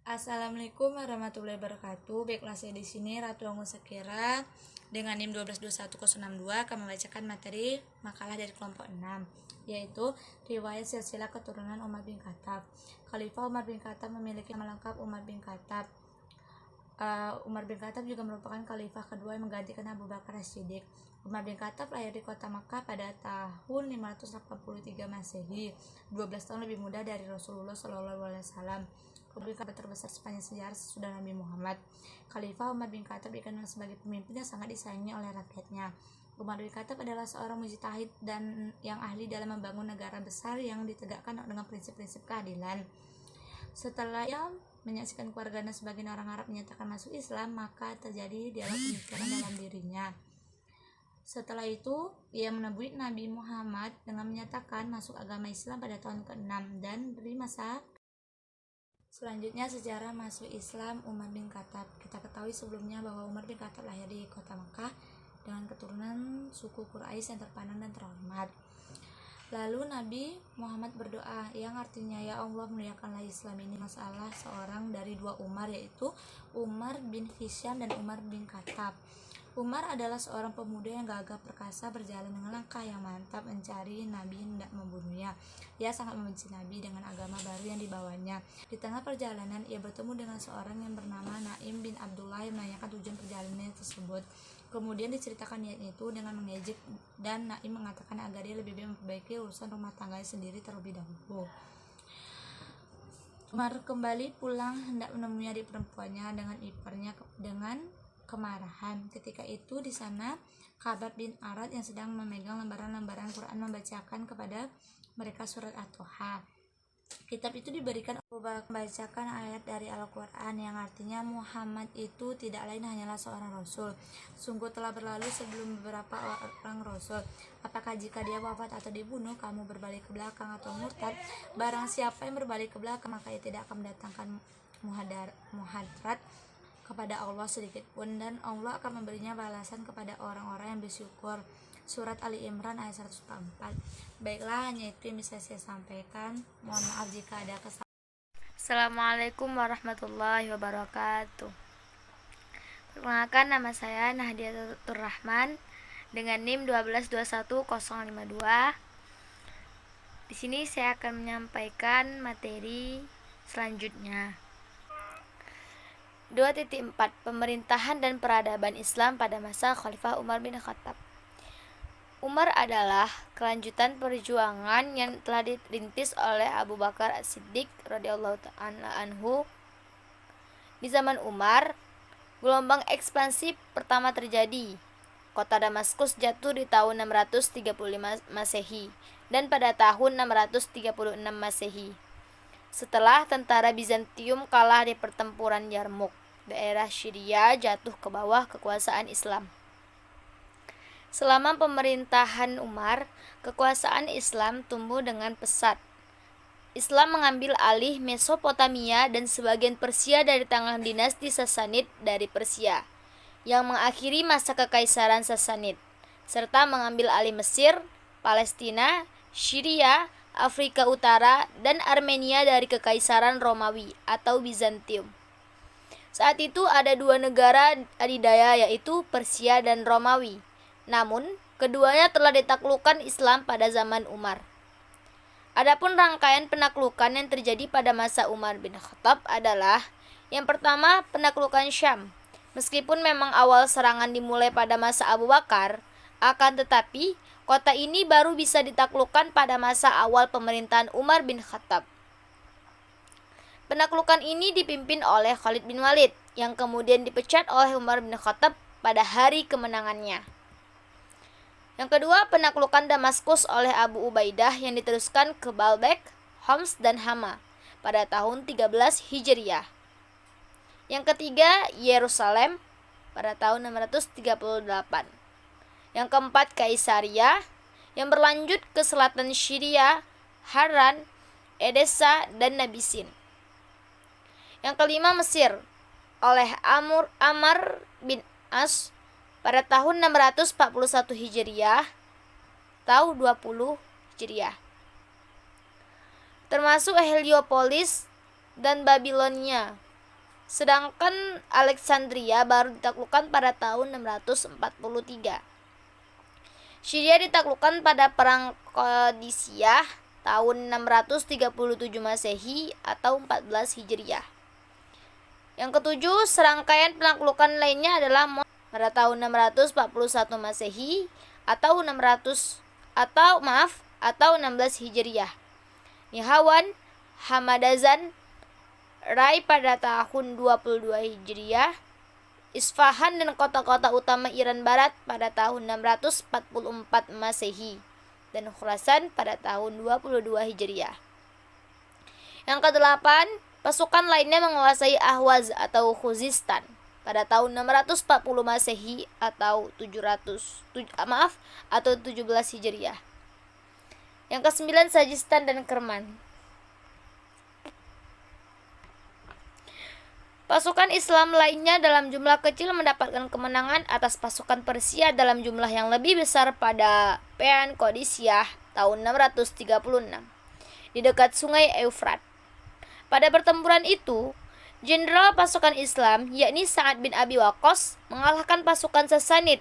Assalamualaikum warahmatullahi wabarakatuh. Baiklah, saya di sini Ratu Anggun Sakira dengan NIM 1221062 akan membacakan materi makalah dari kelompok 6, yaitu riwayat silsilah keturunan Umar bin Khattab. Khalifah Umar bin Khattab memiliki nama lengkap Umar bin Khattab. Umar bin Khattab juga merupakan khalifah kedua yang menggantikan Abu Bakar As-Siddiq. Umar bin Khattab lahir di kota Makkah pada tahun 583 Masehi, 12 tahun lebih muda dari Rasulullah SAW. Umar bin Khattab terbesar sepanjang sejarah sesudah Nabi Muhammad. Khalifah Umar bin Khattab dikenal sebagai pemimpin yang sangat disayangi oleh rakyatnya. Umar bin Khattab adalah seorang mujtahid dan yang ahli dalam membangun negara besar yang ditegakkan dengan prinsip-prinsip keadilan. Setelah ia menyaksikan keluarganya sebagian orang Arab menyatakan masuk Islam, maka terjadi dialog pemikiran dalam dirinya. Setelah itu, ia menebui Nabi Muhammad dengan menyatakan masuk agama Islam pada tahun ke-6 dan beri masa. Selanjutnya, sejarah masuk Islam Umar bin Khattab. Kita ketahui sebelumnya bahwa Umar bin Khattab lahir di kota Makkah dengan keturunan suku Quraisy yang terpandang dan terhormat. Lalu Nabi Muhammad berdoa yang artinya, ya Allah, muliakanlah Islam ini. Masalah seorang dari dua Umar, yaitu Umar bin Hisham dan Umar bin Khattab. Umar adalah seorang pemuda yang gagah perkasa, berjalan dengan langkah yang mantap mencari Nabi hendak membunuhnya. Ia sangat membenci Nabi dengan agama baru yang dibawanya. Di tengah perjalanan, ia bertemu dengan seorang yang bernama Naim bin Abdullah yang menanyakan tujuan perjalanannya tersebut. Kemudian diceritakan niatnya itu dengan mengejek, dan Naim mengatakan agar dia lebih baik memperbaiki urusan rumah tangganya sendiri terlebih dahulu. Umar kembali pulang hendak menemui adik perempuannya dengan iparnya dengan kemarahan. Ketika itu di sana Khabab bin Arad yang sedang memegang lembaran-lembaran Quran membacakan kepada mereka surat At-Toha. Kitab itu diberikan membacakan ayat dari Al-Quran yang artinya Muhammad itu tidak lain hanyalah seorang rasul. Sungguh telah berlalu sebelum beberapa orang rasul. Apakah jika dia wafat atau dibunuh, kamu berbalik ke belakang atau murtad? Barang siapa yang berbalik ke belakang, maka ia tidak akan mendatangkan muhadarat kepada Allah sedikit pun, dan Allah akan memberinya balasan kepada orang-orang yang bersyukur. Surat Ali Imran ayat 104. Baiklah, hanya itu yang bisa saya sampaikan. Mohon maaf jika ada kesalahan. Assalamualaikum warahmatullahi wabarakatuh. Perkenalkan, nama saya Nahdiatur Rahman dengan NIM 1221052. Di sini saya akan menyampaikan materi selanjutnya. 2.4 Pemerintahan dan peradaban Islam pada masa Khalifah Umar bin Khattab. Umar adalah kelanjutan perjuangan yang telah dirintis oleh Abu Bakar As-Siddiq radhiyallahu ta'ala anhu. Di zaman Umar, gelombang ekspansi pertama terjadi. Kota Damaskus jatuh di tahun 635 Masehi dan pada tahun 636 Masehi. Setelah tentara Bizantium kalah di pertempuran Yarmouk, daerah Syria jatuh ke bawah kekuasaan Islam. Selama pemerintahan Umar, kekuasaan Islam tumbuh dengan pesat. Islam mengambil alih Mesopotamia dan sebagian Persia dari tangan dinasti Sasanid dari Persia, yang mengakhiri masa kekaisaran Sasanid, serta mengambil alih Mesir, Palestina, Syria, Afrika Utara, dan Armenia dari Kekaisaran Romawi atau Bizantium. Saat itu ada dua negara adidaya, yaitu Persia dan Romawi. Namun, keduanya telah ditaklukkan Islam pada zaman Umar. Adapun rangkaian penaklukan yang terjadi pada masa Umar bin Khattab adalah: yang pertama, penaklukan Syam. Meskipun memang awal serangan dimulai pada masa Abu Bakar, akan tetapi kota ini baru bisa ditaklukkan pada masa awal pemerintahan Umar bin Khattab. Penaklukan ini dipimpin oleh Khalid bin Walid, yang kemudian dipecat oleh Umar bin Khattab pada hari kemenangannya. Yang kedua, penaklukan Damaskus oleh Abu Ubaidah yang diteruskan ke Baalbek, Homs, dan Hama pada tahun 13 Hijriah. Yang ketiga, Yerusalem pada tahun 638. Yang keempat, Kaisaria yang berlanjut ke selatan Syria, Haran, Edessa, dan Nabisin. Yang kelima, Mesir oleh Amr bin As pada tahun 641 Hijriah atau 20 Hijriah. Termasuk Heliopolis dan Babilonia sedangkan Alexandria baru ditaklukkan pada tahun 643. Syria ditaklukkan pada Perang Qadisiyah tahun 637 Masehi atau 14 Hijriah. Yang ketujuh, serangkaian penaklukan lainnya adalah pada tahun 641 Masehi atau 16 Hijriah. Nihawan, Hamadazan, Rai pada tahun 22 Hijriah, Isfahan dan kota-kota utama Iran Barat pada tahun 644 Masehi, dan Khurasan pada tahun 22 Hijriah. Yang kedelapan, pasukan lainnya menguasai Ahwaz atau Khuzistan pada tahun 640 Masehi atau 17 Hijriah. Yang kesembilan, Sajistan dan Kerman. Pasukan Islam lainnya dalam jumlah kecil mendapatkan kemenangan atas pasukan Persia dalam jumlah yang lebih besar pada Perang Qadisiyah tahun 636 di dekat sungai Eufrat. Pada pertempuran itu, jenderal pasukan Islam yakni Sa'ad bin Abi Waqqas mengalahkan pasukan Sassanid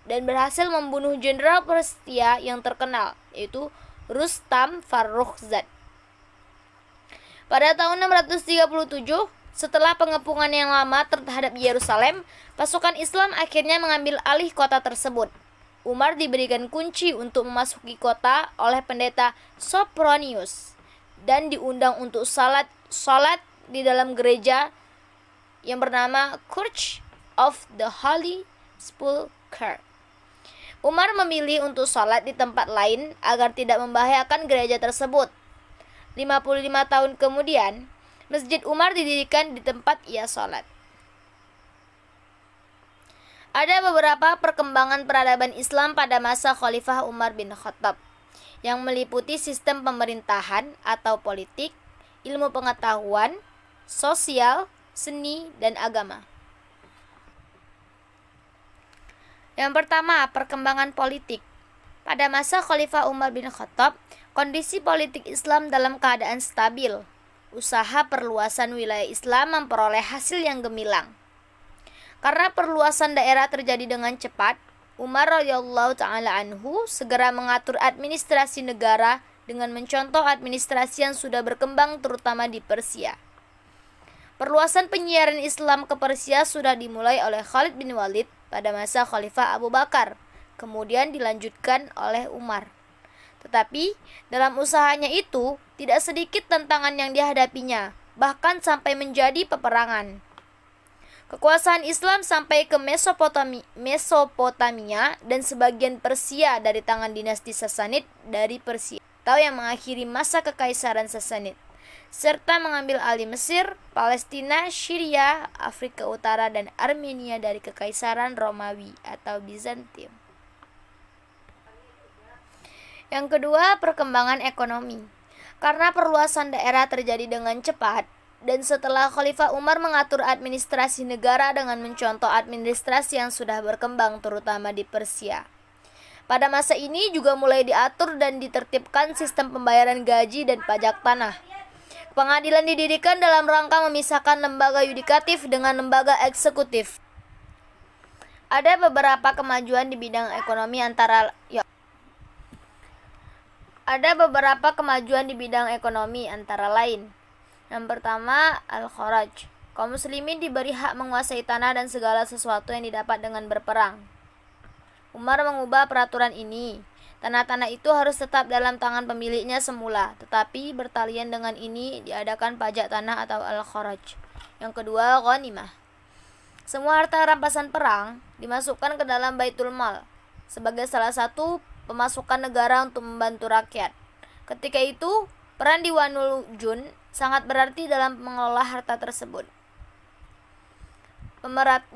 dan berhasil membunuh jenderal Persia yang terkenal, yaitu Rustam Farrukhzad. Pada tahun 637, setelah pengepungan yang lama terhadap Yerusalem, pasukan Islam akhirnya mengambil alih kota tersebut. Umar diberikan kunci untuk memasuki kota oleh pendeta Sopronius dan diundang untuk salat di dalam gereja yang bernama Church of the Holy Sepulchre. Umar memilih untuk salat di tempat lain agar tidak membahayakan gereja tersebut. 55 tahun kemudian, Masjid Umar didirikan di tempat ia sholat. Ada beberapa perkembangan peradaban Islam pada masa Khalifah Umar bin Khattab yang meliputi sistem pemerintahan atau politik, ilmu pengetahuan, sosial, seni, dan agama. Yang pertama, perkembangan politik. Pada masa Khalifah Umar bin Khattab, kondisi politik Islam dalam keadaan stabil. Usaha perluasan wilayah Islam memperoleh hasil yang gemilang. Karena perluasan daerah terjadi dengan cepat, Umar radhiyallahu taala anhu segera mengatur administrasi negara dengan mencontoh administrasi yang sudah berkembang terutama di Persia. Perluasan penyiaran Islam ke Persia sudah dimulai oleh Khalid bin Walid pada masa Khalifah Abu Bakar, kemudian dilanjutkan oleh Umar. Tetapi dalam usahanya itu tidak sedikit tantangan yang dihadapinya, bahkan sampai menjadi peperangan. Kekuasaan Islam sampai ke Mesopotamia dan sebagian Persia dari tangan dinasti Sassanid dari Persia, atau yang mengakhiri masa kekaisaran Sassanid, serta mengambil alih Mesir, Palestina, Syria, Afrika Utara, dan Armenia dari kekaisaran Romawi atau Bizantium. Yang kedua, perkembangan ekonomi. Karena perluasan daerah terjadi dengan cepat, dan setelah Khalifah Umar mengatur administrasi negara dengan mencontoh administrasi yang sudah berkembang terutama di Persia. Pada masa ini juga mulai diatur dan ditertibkan sistem pembayaran gaji dan pajak tanah. Pengadilan didirikan dalam rangka memisahkan lembaga yudikatif dengan lembaga eksekutif. Ada beberapa kemajuan di bidang ekonomi antara lain. Yang pertama, Al-Kharaj. Kaum muslimin diberi hak menguasai tanah dan segala sesuatu yang didapat dengan berperang. Umar mengubah peraturan ini. Tanah-tanah itu harus tetap dalam tangan pemiliknya semula, tetapi bertalian dengan ini diadakan pajak tanah atau Al-Kharaj. Yang kedua, Ghanimah. Semua harta rampasan perang dimasukkan ke dalam Baitul Mal sebagai salah satu pemasukan negara untuk membantu rakyat. Ketika itu, peran Diwanul Jun sangat berarti dalam mengelola harta tersebut.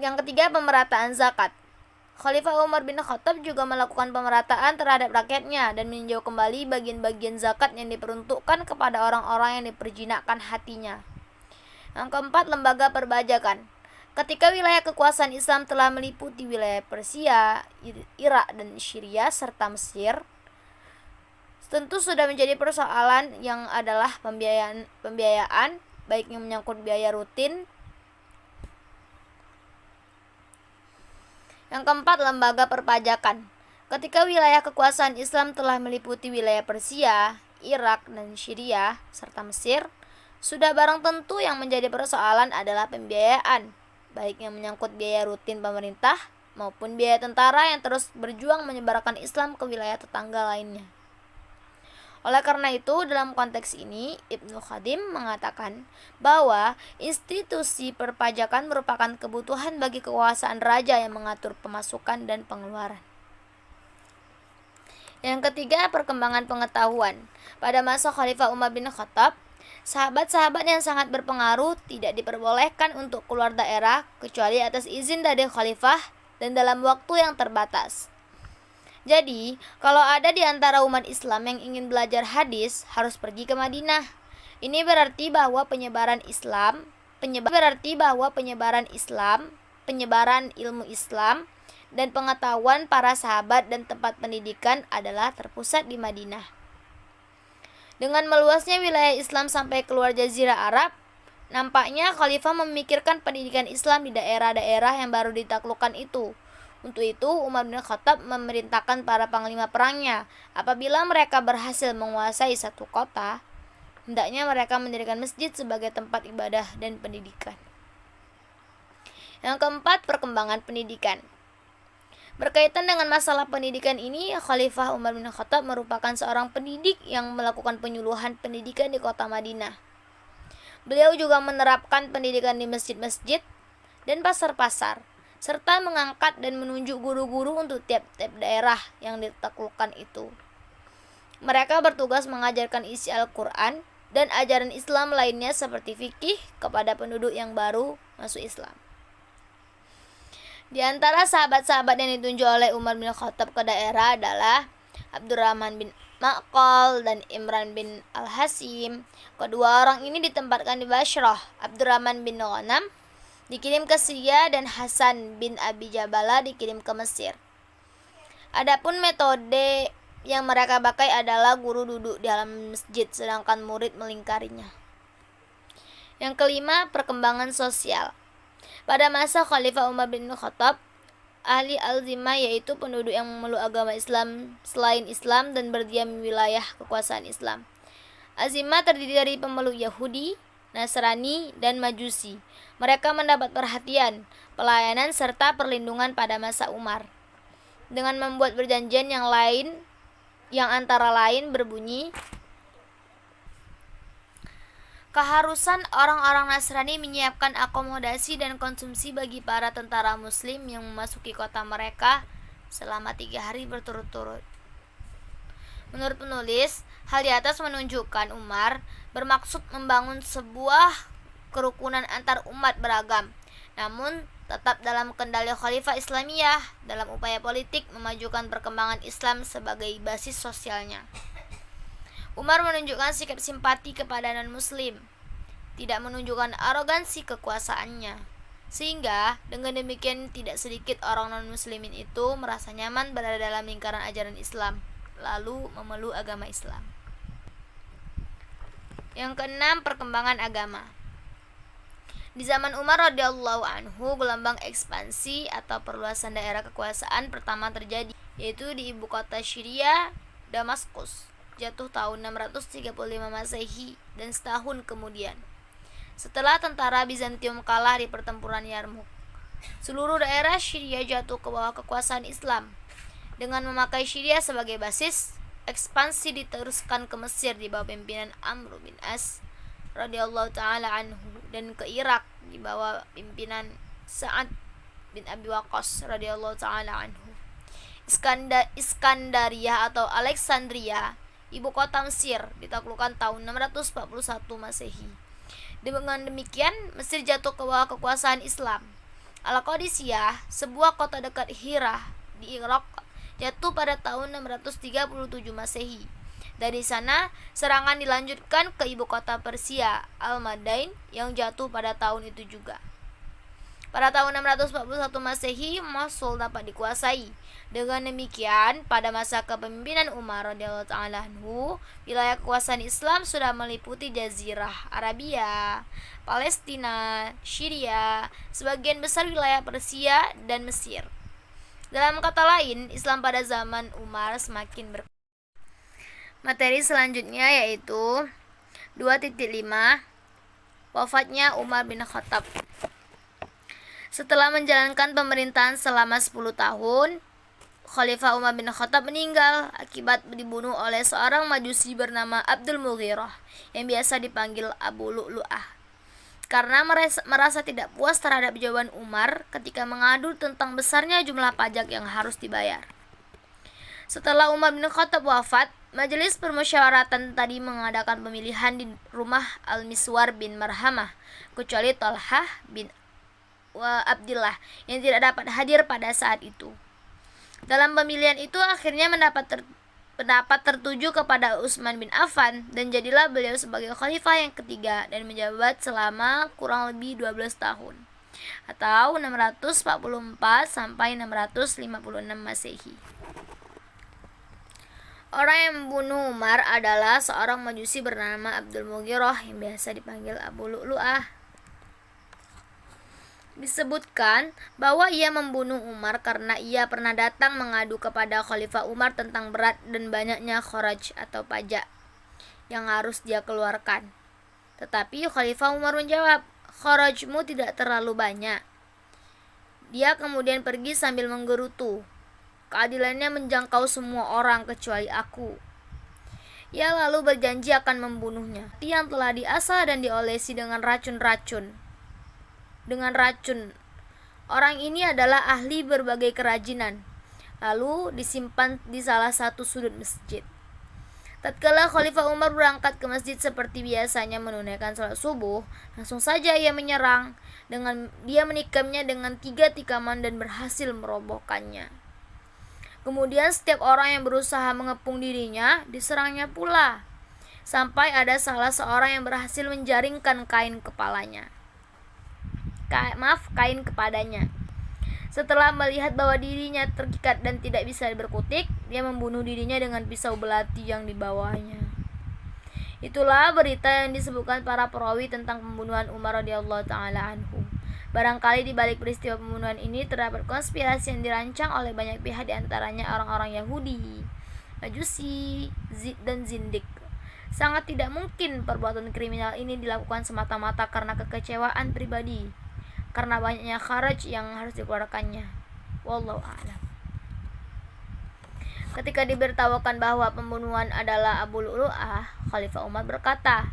Yang ketiga, pemerataan zakat. Khalifah Umar bin Khattab juga melakukan pemerataan terhadap rakyatnya dan meninjau kembali bagian-bagian zakat yang diperuntukkan kepada orang-orang yang diperjinakkan hatinya. Yang keempat, lembaga perbajakan. Ketika wilayah kekuasaan Islam telah meliputi wilayah Persia, Irak, dan Syria, serta Mesir, tentu sudah menjadi persoalan yang adalah pembiayaan baik yang menyangkut biaya rutin Yang keempat, lembaga perpajakan. Ketika wilayah kekuasaan Islam telah meliputi wilayah Persia, Irak, dan Syria, serta Mesir, sudah barang tentu yang menjadi persoalan adalah pembiayaan, baik yang menyangkut biaya rutin pemerintah maupun biaya tentara yang terus berjuang menyebarkan Islam ke wilayah tetangga lainnya. Oleh karena itu, dalam konteks ini, Ibnu Khadim mengatakan bahwa institusi perpajakan merupakan kebutuhan bagi kekuasaan raja yang mengatur pemasukan dan pengeluaran. Yang ketiga, perkembangan pengetahuan. Pada masa Khalifah Umar bin Khattab, sahabat-sahabat yang sangat berpengaruh tidak diperbolehkan untuk keluar daerah kecuali atas izin dari khalifah dan dalam waktu yang terbatas. Jadi, kalau ada di antara umat Islam yang ingin belajar hadis, harus pergi ke Madinah. Ini berarti bahwa penyebaran ilmu Islam dan pengetahuan para sahabat dan tempat pendidikan adalah terpusat di Madinah. Dengan meluasnya wilayah Islam sampai keluar Jazirah Arab, nampaknya khalifah memikirkan pendidikan Islam di daerah-daerah yang baru ditaklukkan itu. Untuk itu, Umar bin Khattab memerintahkan para panglima perangnya, apabila mereka berhasil menguasai satu kota, hendaknya mereka mendirikan masjid sebagai tempat ibadah dan pendidikan. Yang keempat, perkembangan pendidikan. Berkaitan dengan masalah pendidikan ini, Khalifah Umar bin Khattab merupakan seorang pendidik yang melakukan penyuluhan pendidikan di kota Madinah. Beliau juga menerapkan pendidikan di masjid-masjid dan pasar-pasar, serta mengangkat dan menunjuk guru-guru untuk tiap-tiap daerah yang ditaklukkan itu. Mereka bertugas mengajarkan isi Al-Quran dan ajaran Islam lainnya seperti fikih kepada penduduk yang baru masuk Islam. Di antara sahabat-sahabat yang ditunjuk oleh Umar bin Khattab ke daerah adalah Abdurrahman bin Ma'qal dan Imran bin Al-Hasim. Kedua orang ini ditempatkan di Bashrah. Abdurrahman bin Ghanam dikirim ke Syria dan Hasan bin Abi Jabala dikirim ke Mesir. Adapun metode yang mereka pakai adalah guru duduk di dalam masjid sedangkan murid melingkarinya. Yang kelima, perkembangan sosial. Pada masa Khalifah Umar bin Khattab, ahli al-zimah yaitu penduduk yang memeluk agama Islam selain Islam dan berdiam di wilayah kekuasaan Islam. Azimah terdiri dari pemeluk Yahudi, Nasrani, dan Majusi. Mereka mendapat perhatian, pelayanan, serta perlindungan pada masa Umar. Dengan membuat perjanjian yang antara lain berbunyi, keharusan orang-orang Nasrani menyiapkan akomodasi dan konsumsi bagi para tentara muslim yang memasuki kota mereka selama 3 hari berturut-turut. Menurut penulis, hal di atas menunjukkan Umar bermaksud membangun sebuah kerukunan antar umat beragam, namun tetap dalam kendali Khalifah Islamiyah dalam upaya politik memajukan perkembangan Islam sebagai basis sosialnya. Umar menunjukkan sikap simpati kepada non-muslim, tidak menunjukkan arogansi kekuasaannya, sehingga dengan demikian tidak sedikit orang non-muslimin itu merasa nyaman berada dalam lingkaran ajaran Islam, lalu memeluk agama Islam. Yang keenam, perkembangan agama. Di zaman Umar radhiyallahu anhu, gelombang ekspansi atau perluasan daerah kekuasaan pertama terjadi, yaitu di ibu kota Syria, Damaskus, jatuh tahun 635 Masehi dan setahun kemudian, setelah tentara Bizantium kalah di pertempuran Yarmuk. Seluruh daerah Syria jatuh ke bawah kekuasaan Islam. Dengan memakai Syria sebagai basis, ekspansi diteruskan ke Mesir di bawah pimpinan Amr bin As radhiyallahu taala anhu dan ke Irak di bawah pimpinan Sa'ad bin Abi Waqqas radhiyallahu taala anhu. Iskandaria atau Alexandria, ibu kota Mesir, ditaklukkan tahun 641 Masehi. Dengan demikian, Mesir jatuh ke bawah kekuasaan Islam. Al-Qadisiyah, sebuah kota dekat Hira di Irak, jatuh pada tahun 637 Masehi. Dari sana, serangan dilanjutkan ke ibu kota Persia, Al-Madain, yang jatuh pada tahun itu juga. Pada tahun 641 Masehi, Mosul dapat dikuasai. Dengan demikian, pada masa kepemimpinan Umar radhiyallahu ta'ala anhu, wilayah kekuasaan Islam sudah meliputi Jazirah Arabia, Palestina, Syria, sebagian besar wilayah Persia, dan Mesir. Dalam kata lain, Islam pada zaman Umar semakin Materi selanjutnya yaitu 2.5 Wafatnya Umar bin Khattab. Setelah menjalankan pemerintahan selama 10 tahun, Khalifah Umar bin Khattab meninggal akibat dibunuh oleh seorang majusi bernama Abdul Mughirah yang biasa dipanggil Abu Lu'lu'ah. Karena merasa tidak puas terhadap jawaban Umar ketika mengadu tentang besarnya jumlah pajak yang harus dibayar. Setelah Umar bin Khattab wafat, Majelis Permusyawaratan tadi mengadakan pemilihan di rumah Al-Miswar bin Marhamah, kecuali Talhah bin Abdillah yang tidak dapat hadir pada saat itu. Dalam pemilihan itu akhirnya pendapat tertuju kepada Utsman bin Affan dan jadilah beliau sebagai khalifah yang ketiga dan menjabat selama kurang lebih 12 tahun atau 644 sampai 656 Masehi. Orang yang membunuh Umar adalah seorang majusi bernama Abdul Mughirah yang biasa dipanggil Abu Lu'lu'ah. Disebutkan bahwa ia membunuh Umar karena ia pernah datang mengadu kepada Khalifah Umar tentang berat dan banyaknya kharaj atau pajak yang harus dia keluarkan. Tetapi Khalifah Umar menjawab, "Kharajmu tidak terlalu banyak." Dia kemudian pergi sambil menggerutu, "Keadilannya menjangkau semua orang kecuali aku." Ia lalu berjanji akan membunuhnya. Yang telah diasah dan diolesi dengan racun. Orang ini adalah ahli berbagai kerajinan, lalu disimpan di salah satu sudut masjid. Tatkala Khalifah Umar berangkat ke masjid seperti biasanya menunaikan salat subuh, langsung saja ia menyerang. Dia menikamnya dengan 3 tikaman dan berhasil merobohkannya. Kemudian setiap orang yang berusaha mengepung dirinya diserangnya pula, sampai ada salah seorang yang berhasil menjaringkan kain kepadanya. Setelah melihat bahwa dirinya terikat dan tidak bisa berkutik, dia membunuh dirinya dengan pisau belati yang dibawanya. Itulah berita yang disebutkan para perawi tentang pembunuhan Umar radhiyallahu taala anhu. Barangkali di balik peristiwa pembunuhan ini terdapat konspirasi yang dirancang oleh banyak pihak, di antaranya orang-orang Yahudi, Majusi, dan Zindik. Sangat tidak mungkin perbuatan kriminal ini dilakukan semata-mata karena kekecewaan pribadi, karena banyaknya kharaj yang harus dikeluarkannya. Wallahu a'lam. Ketika diberitahukan bahwa pembunuhan adalah Abu Lu'lu'ah, Khalifah Umar berkata,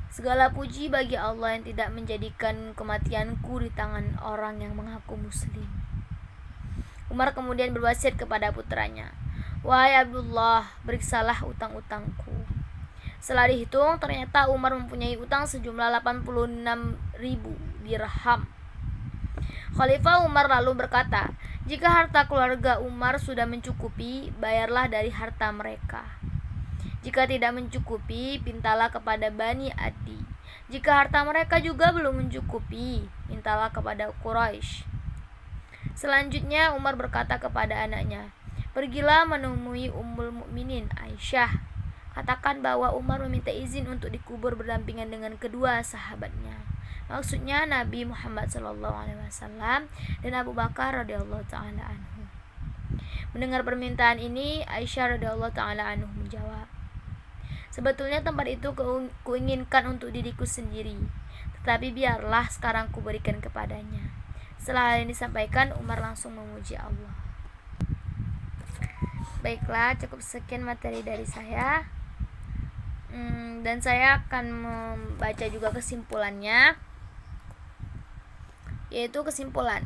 "Segala puji bagi Allah yang tidak menjadikan kematianku di tangan orang yang mengaku muslim." Umar kemudian berwasiat kepada putranya, "Wahai Abdullah, periksalah utang-utangku." Setelah dihitung, ternyata Umar mempunyai utang sejumlah 86.000 dirham. Khalifah Umar lalu berkata, "Jika harta keluarga Umar sudah mencukupi, bayarlah dari harta mereka. Jika tidak mencukupi, pintalah kepada Bani Adi. Jika harta mereka juga belum mencukupi, mintalah kepada Quraisy." Selanjutnya Umar berkata kepada anaknya, "Pergilah menemui Ummul Mukminin Aisyah. Katakan bahwa Umar meminta izin untuk dikubur berdampingan dengan kedua sahabatnya." Maksudnya Nabi Muhammad SAW dan Abu Bakar radhiyallahu taala anhu. Mendengar permintaan ini, Aisyah radhiyallahu taala anhu menjawab, "Sebetulnya tempat itu kuinginkan untuk diriku sendiri, tetapi biarlah sekarang kuberikan kepadanya." Setelah hal ini disampaikan, Umar langsung memuji Allah. Baiklah, cukup sekian materi dari saya. Dan saya akan membaca juga kesimpulannya, yaitu kesimpulan,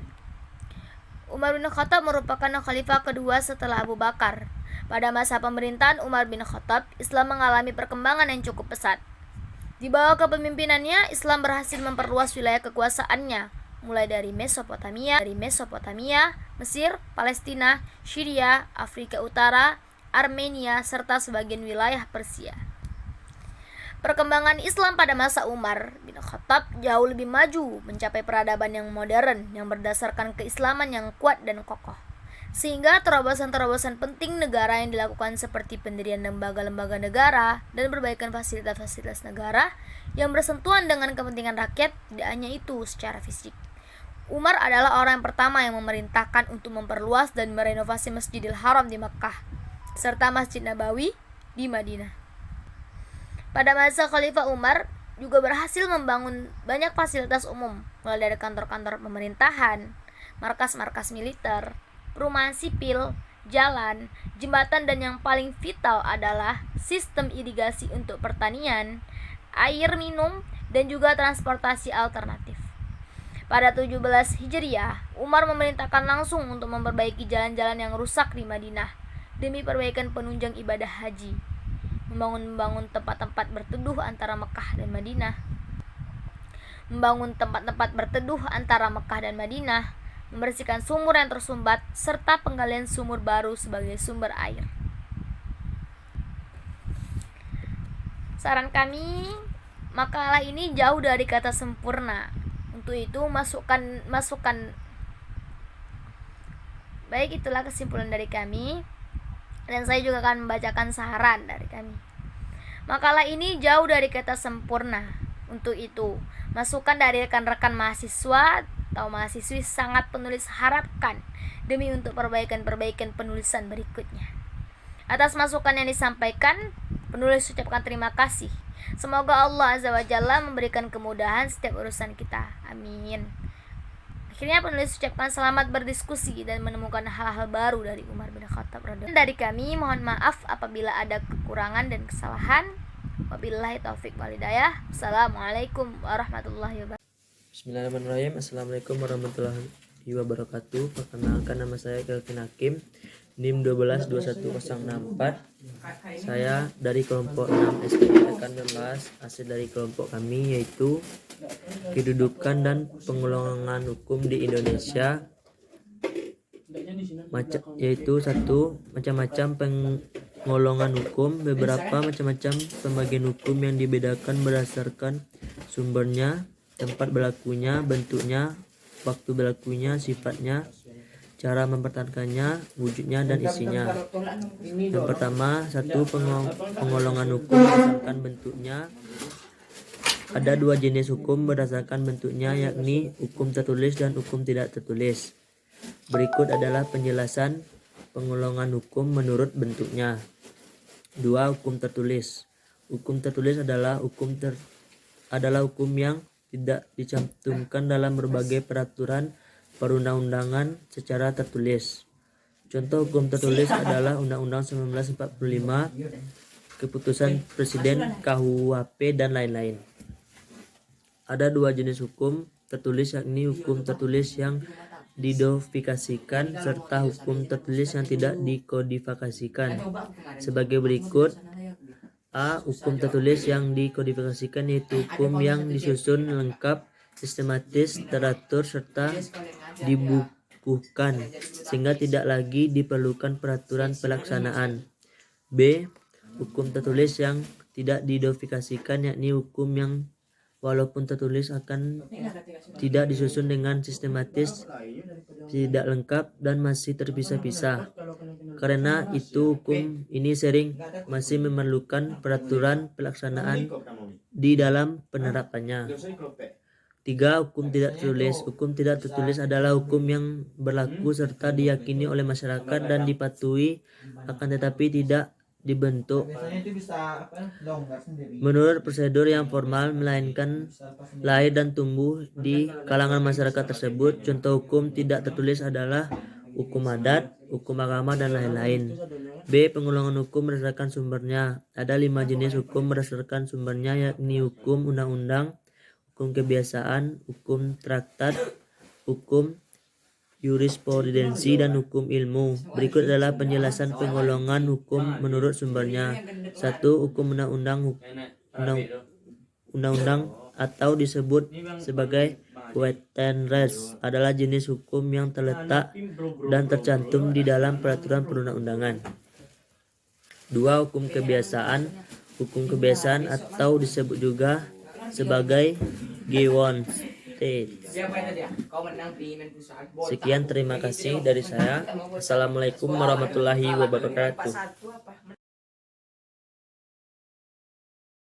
Umar bin Khattab merupakan khalifah kedua setelah Abu Bakar. Pada masa pemerintahan Umar bin Khattab, Islam mengalami perkembangan yang cukup pesat. Di bawah kepemimpinannya, Islam berhasil memperluas wilayah kekuasaannya, mulai dari Mesopotamia, Mesir, Palestina, Syria, Afrika Utara, Armenia, serta sebagian wilayah Persia. Perkembangan Islam pada masa Umar bin Khattab jauh lebih maju, mencapai peradaban yang modern yang berdasarkan keislaman yang kuat dan kokoh. Sehingga terobosan-terobosan penting negara yang dilakukan seperti pendirian lembaga-lembaga negara dan perbaikan fasilitas-fasilitas negara yang bersentuhan dengan kepentingan rakyat, tidak hanya itu secara fisik. Umar adalah orang yang pertama yang memerintahkan untuk memperluas dan merenovasi Masjidil Haram di Makkah serta Masjid Nabawi di Madinah. Pada masa Khalifah Umar juga berhasil membangun banyak fasilitas umum, mulai dari kantor-kantor pemerintahan, markas-markas militer, perumahan sipil, jalan, jembatan, dan yang paling vital adalah sistem irigasi untuk pertanian, air minum, dan juga transportasi alternatif. Pada 17 Hijriah, Umar memerintahkan langsung untuk memperbaiki jalan-jalan yang rusak di Madinah demi perbaikan penunjang ibadah haji, membangun tempat-tempat berteduh antara Mekah dan Madinah, membersihkan sumur yang tersumbat, serta penggalian sumur baru sebagai sumber air. Saran kami, makalah ini jauh dari kata sempurna. Untuk itu masukkan. Baik, itulah kesimpulan dari kami. Dan saya juga akan membacakan saran dari kami. Makalah ini jauh dari kata sempurna. Untuk itu, masukan dari rekan-rekan mahasiswa atau mahasiswi sangat penulis harapkan demi untuk perbaikan penulisan berikutnya. Atas masukan yang disampaikan, penulis ucapkan terima kasih. Semoga Allah Azza wa Jalla memberikan kemudahan setiap urusan kita. Amin. Akhirnya penulis ucapkan selamat berdiskusi dan menemukan hal-hal baru dari Umar bin Khattab radhiyallahu anhu. Dari kami mohon maaf apabila ada kekurangan dan kesalahan. Wabillahi taufik wal hidayah. Assalamualaikum warahmatullahi wabarakatuh. Bismillahirrahmanirrahim. Assalamualaikum warahmatullahi wabarakatuh. Perkenalkan, nama saya Kelvin Hakim, NIM 1221064. Saya dari kelompok 6 SPI akan membahas hasil dari kelompok kami, yaitu kedudukan dan pengembangan hukum di Indonesia, yaitu 1. Macam-macam penggolongan hukum. Beberapa macam-macam pembagian hukum yang dibedakan berdasarkan sumbernya, tempat berlakunya, bentuknya, waktu berlakunya, sifatnya, cara mempertahankannya, wujudnya, dan isinya. Yang pertama, 1. Penggolongan hukum berdasarkan bentuknya. Ada 2 jenis hukum berdasarkan bentuknya, yakni hukum tertulis dan hukum tidak tertulis. Berikut adalah penjelasan penggolongan hukum menurut bentuknya. 2. Hukum tertulis. Hukum tertulis adalah hukum yang tidak dicantumkan dalam berbagai peraturan perundang-undangan secara tertulis. Contoh hukum tertulis adalah Undang-Undang 1945, keputusan Presiden, KUHP, dan lain-lain. Ada 2 jenis hukum tertulis, yakni hukum tertulis yang dikodifikasikan serta hukum tertulis yang tidak dikodifikasikan. Sebagai berikut: A. Hukum tertulis yang dikodifikasikan yaitu hukum yang disusun lengkap, sistematis, teratur, serta dibukukan sehingga tidak lagi diperlukan peraturan pelaksanaan. B. Hukum tertulis yang tidak dikodifikasikan yakni hukum yang walaupun tertulis akan tidak disusun dengan sistematis, tidak lengkap, dan masih terpisah-pisah. Karena itu hukum ini sering masih memerlukan peraturan pelaksanaan di dalam penerapannya. 3. Hukum tidak tertulis. Hukum tidak tertulis adalah hukum yang berlaku serta diyakini oleh masyarakat dan dipatuhi, akan tetapi tidak dibentuk menurut prosedur yang formal, melainkan lahir dan tumbuh di kalangan masyarakat tersebut. Contoh hukum tidak tertulis adalah hukum adat, hukum agama, dan lain-lain. B. Penggolongan hukum berdasarkan sumbernya. Ada 5 jenis hukum berdasarkan sumbernya, yakni hukum undang-undang, hukum kebiasaan, hukum traktat, hukum jurisprudensi, dan hukum ilmu. Berikut adalah penjelasan penggolongan hukum menurut sumbernya. 1. Hukum undang-undang atau disebut sebagai written res adalah jenis hukum yang terletak dan tercantum di dalam peraturan perundang-undangan. 2. Hukum kebiasaan. Hukum kebiasaan atau disebut juga sebagai given state. Sekian, terima kasih dari saya. Assalamualaikum warahmatullahi wabarakatuh.